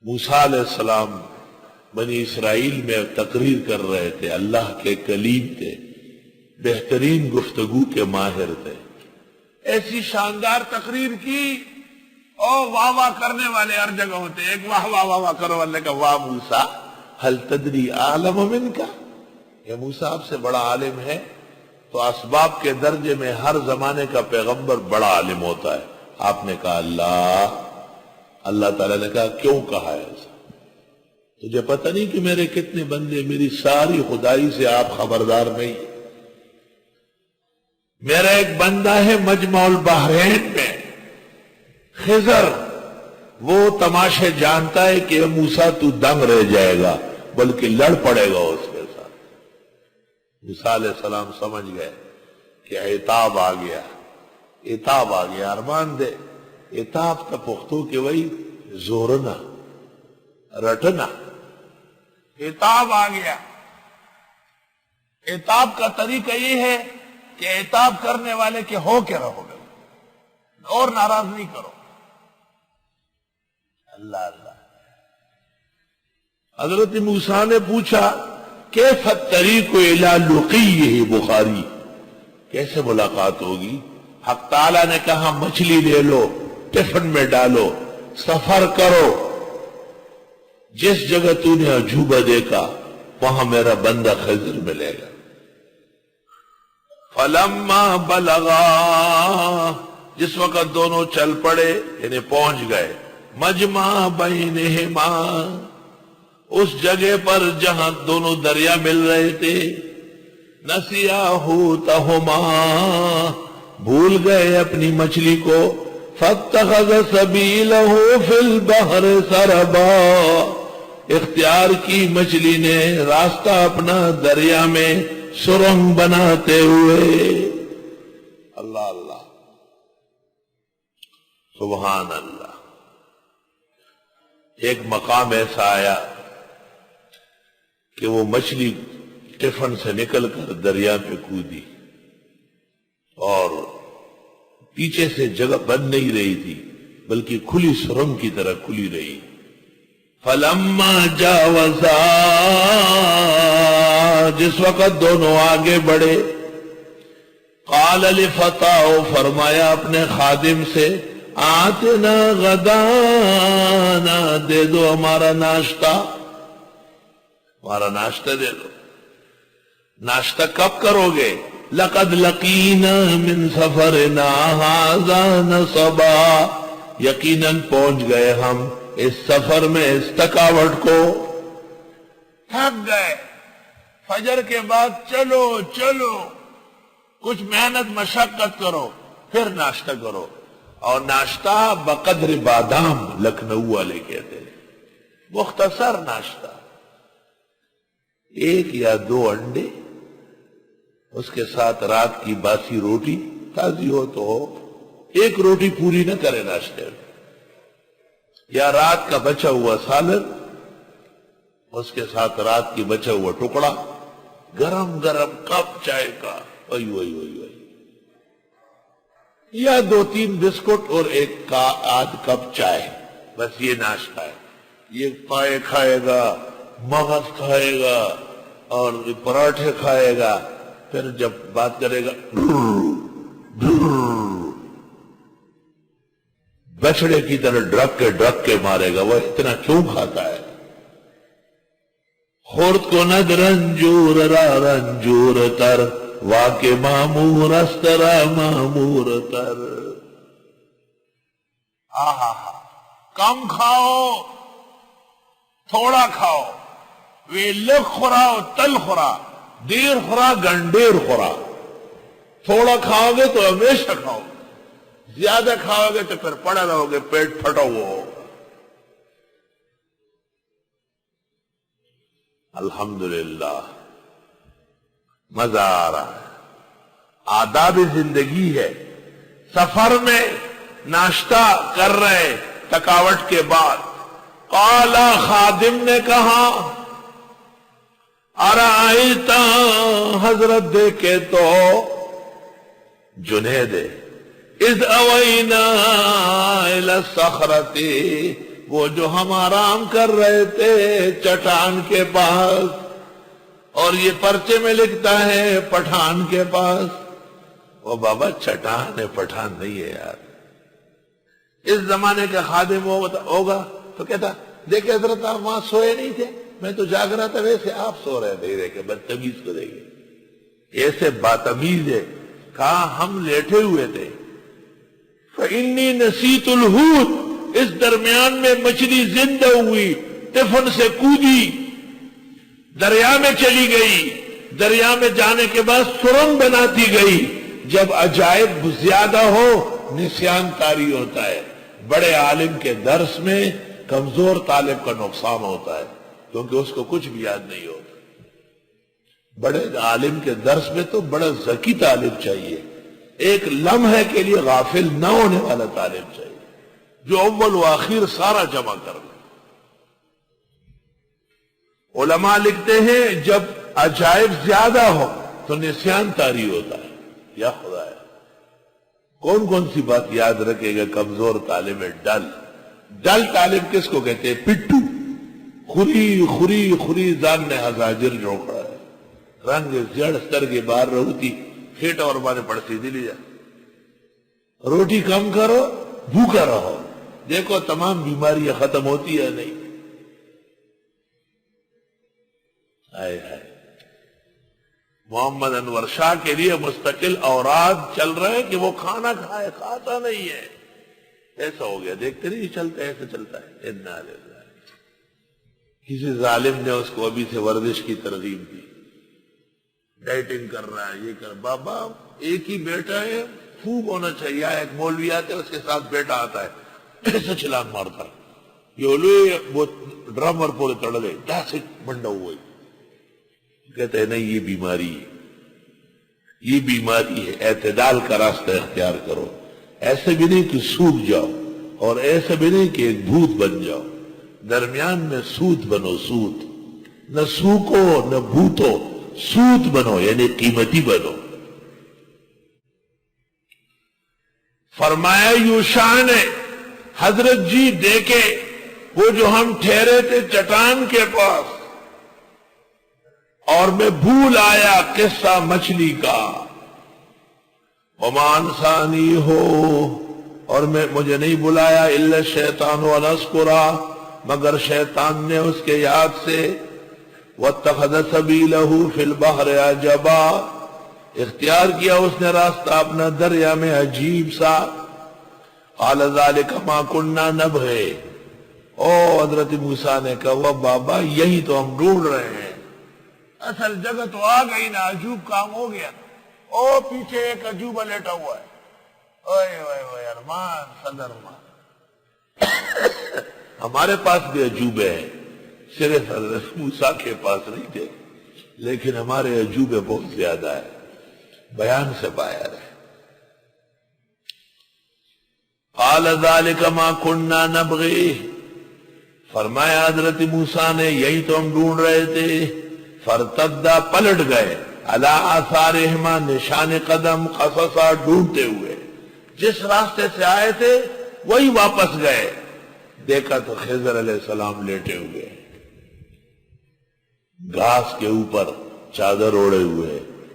موسیٰ علیہ السلام بنی اسرائیل میں تقریر کر رہے تھے، اللہ کے کلیم تھے، بہترین گفتگو کے ماہر تھے. ایسی شاندار تقریر کی اور واہ واہ کرنے والے ہر جگہ ہوتے. ایک واہ واہ واہ واہ کرو والے کا واہ موسیٰ ہل تدری اعلم من کا، یہ موسیٰ آپ سے بڑا عالم ہے. تو اسباب کے درجے میں ہر زمانے کا پیغمبر بڑا عالم ہوتا ہے. آپ نے کہا اللہ تعالیٰ نے کہا کیوں کہا ہے ایسا؟ تجھے پتہ نہیں کہ میرے کتنے بندے، میری ساری خدائی سے آپ خبردار نہیں. میرا ایک بندہ ہے مجمع البحرین میں، خضر، وہ تماشے جانتا ہے کہ موسیٰ تو دنگ رہ جائے گا بلکہ لڑ پڑے گا اس کے ساتھ. موسیٰ علیہ السلام سمجھ گئے کہ عتاب آ گیا، عتاب آ گیا. ارمان دے عتاب تا پختو کہ وہی زورنا رٹنا، عتاب آ گیا. عتاب کا طریقہ یہ ہے کہ عتاب کرنے والے کے ہو کے رہو گے اور ناراض نہیں کرو. اللہ اللہ. حضرت موسیٰ نے پوچھا کیف الطریق الی لقیہ بخاری، کیسے ملاقات ہوگی؟ حق تعالیٰ نے کہا مچھلی لے لو، ٹفن میں ڈالو، سفر کرو، جس جگہ تو نے عجوبہ دیکھا وہاں میرا بندہ خضر ملے گا. فلما بلغا، جس وقت دونوں چل پڑے یعنی پہنچ گئے، مجمع بینہما، اس جگہ پر جہاں دونوں دریا مل رہے تھے، نسیا حوتہما، بھول گئے اپنی مچھلی کو، فاتخذ سبیلہ فی البحر سربا، اختیار کی مچھلی نے راستہ اپنا دریا میں سرنگ بناتے ہوئے. اللہ اللہ، سبحان اللہ. ایک مقام ایسا آیا کہ وہ مچھلی ٹفن سے نکل کر دریا پہ کودی اور پیچھے سے جگہ بند نہیں رہی تھی بلکہ کھلی سرنگ کی طرح کھلی رہی. فلما جاوزا، جس وقت دونوں آگے بڑھے، قال لفتاہ، فرمایا اپنے خادم سے، آتنا غدانا، دے دو ہمارا ناشتہ، ہمارا ناشتہ دے دو. ناشتہ کب کرو گے؟ لقد لقینا من سفرنا ھذا نصبا، یقیناً پہنچ گئے ہم اس سفر میں اس تھکاوٹ کو، تھک گئے. فجر کے بعد چلو کچھ محنت مشقت کرو پھر ناشتہ کرو. اور ناشتہ بقدر بادام لکھنؤ والے کہتے ہیں، مختصر ناشتہ، 1 یا 2 انڈے، اس کے ساتھ رات کی باسی روٹی، تازی ہو تو ہو، 1 روٹی پوری نہ کرے ناشتے میں، یا رات کا بچا ہوا سالن، اس کے ساتھ رات کی بچا ہوا ٹکڑا، گرم گرم کپ چائے کا، وہی یا 2-3 بسکٹ اور 1 کپ چائے، بس یہ ناشتہ ہے. یہ پائے کھائے گا، مغز کھائے گا اور پراٹھے کھائے گا، پھر جب بات کرے گا بچڑے کی طرح ڈرک کے مارے گا. وہ اتنا کیوں کھاتا ہے؟ خورد کو ند رنجور را رنجور تر، واقع معمور استرا معمور تر. کم کھاؤ، تھوڑا کھاؤ، وی لکھ خورا تل خورا، دیر خورا گنڈیر خورا. تھوڑا کھاؤ گے تو ہمیشہ کھاؤ، زیادہ کھاؤ گے تو پھر پڑے رہو گے، پیٹ پھٹا ہوا ہو. الحمدللہ، مزہ آ رہا ہے. آداب زندگی ہے. سفر میں ناشتہ کر رہے تھکاوٹ کے بعد. قال، خادم نے کہا، ارائیتا، حضرت دیکھے تو، جنید، اذ اوینا الی الصخرۃ، وہ جو ہم آرام کر رہے تھے چٹان کے پاس، اور یہ پرچے میں لکھتا ہے پٹھان کے پاس۔ وہ بابا چٹان ہے، پٹھان نہیں ہے یار۔ اس زمانے کا خادم ہوگا تو کہتا دیکھیں حضرت آپ وہاں سوئے نہیں تھے، میں تو جاگ رہا تھا، ویسے آپ سو رہے تھے، دیکھیں بدتمیز کو دیکھیں، ایسے بدتمیز ہے۔ کہا ہم لیٹے ہوئے تھے، فإنی نسیت الحوت، اس درمیان میں مچھلی زندہ ہوئی، ٹفن سے کودی، دریا میں چلی گئی، دریا میں جانے کے بعد سرنگ بناتی گئی۔ جب عجائب زیادہ ہو نسیان طاری ہوتا ہے۔ بڑے عالم کے درس میں کمزور طالب کا نقصان ہوتا ہے، کیونکہ اس کو کچھ بھی یاد نہیں ہوتا۔ بڑے عالم کے درس میں تو بڑا ذکی طالب چاہیے، ایک لمحے کے لیے غافل نہ ہونے والا طالب چاہیے، جو اول و آخر سارا جمع کر لے۔ علماء لکھتے ہیں جب عجائب زیادہ ہو تو نسیان طاری ہوتا ہے۔ یا خدا ہے، کون کون سی بات یاد رکھے گا کمزور طالب ہے؟ ڈل طالب کس کو کہتے ہیں؟ پٹو، خوری زان نے ہزاجر جوڑا ہے، رنگ جڑ ستر کے باہر رہتی کھیٹا اور بانے پڑتی دلی جا، روٹی کم کرو بھوکا رہو، دیکھو تمام بیماریاں ختم ہوتی ہے نہیں۔ آئے آئے محمد انور شاہ کے لیے مستقل اوراد چل رہے ہیں کہ وہ کھانا کھائے، کھاتا نہیں ہے، ایسا ہو گیا، دیکھتے نہیں چلتا، ایسا چلتا ہے۔ انا للہ۔ کسی ظالم نے اس کو ابھی سے ورزش کی ترغیب دی، ڈائٹنگ کر رہا ہے، یہ کر۔ بابا ایک ہی بیٹا ہے، خوب ہونا چاہیے۔ ایک مولوی آتے اس کے ساتھ بیٹا آتا ہے، ایسا چھلانگ مارتا ہے، یہ لوے وہ ڈرامر پورے تڑلے سے بنڈا ہوئے، کہتے ہیں نہیں یہ بیماری ہے، یہ بیماری ہے، اعتدال کا راستہ اختیار کرو۔ ایسے بھی نہیں کہ سوکھ جاؤ، اور ایسے بھی نہیں کہ ایک بھوت بن جاؤ، درمیان میں سوت بنو، سوت، نہ سوکھو نہ بھوتو، سوت بنو یعنی قیمتی بنو۔ فرمایا یوشع نے، حضرت جی دیکھے وہ جو ہم ٹھہرے تھے چٹان کے پاس، اور میں بھول آیا قصہ مچھلی کا، وما انسانی ہو، اور مجھے نہیں بلایا الا الشیطان ونذکرا، مگر شیطان نے اس کے یاد سے، واتخذ سبیلہ فی البحر عجبا، اختیار کیا اس نے راستہ اپنا دریا میں عجیب سا۔ قال ذلک ما کنا نبغی، او حضرت موسیٰ نے کہا وہ بابا یہی تو ہم ڈھونڈ رہے ہیں، اصل جگہ تو آ گئی نا، عجوب کام ہو گیا۔ او پیچھے ایک عجوبہ لیٹا ہوا ہے، اوئے اوئے اوئے ارمان صدر مان۔ ہمارے پاس بھی عجوبے ہیں، صرف حضرت موسیٰ کے پاس نہیں تھے، لیکن ہمارے عجوبے بہت زیادہ ہے، بیان سے باہر ہے۔ قال ذلک ما کنا نبغی، فرمایا حضرت موسیٰ نے یہی تو ہم ڈھونڈ رہے تھے۔ فرتدا، پلٹ گئے، علی آثارہما، نشان قدم، قصصا، ڈھونڈتے ہوئے، جس راستے سے آئے تھے وہی واپس گئے۔ دیکھا تو خضر علیہ السلام لیٹے ہوئے، گھاس کے اوپر چادر اوڑے ہوئے،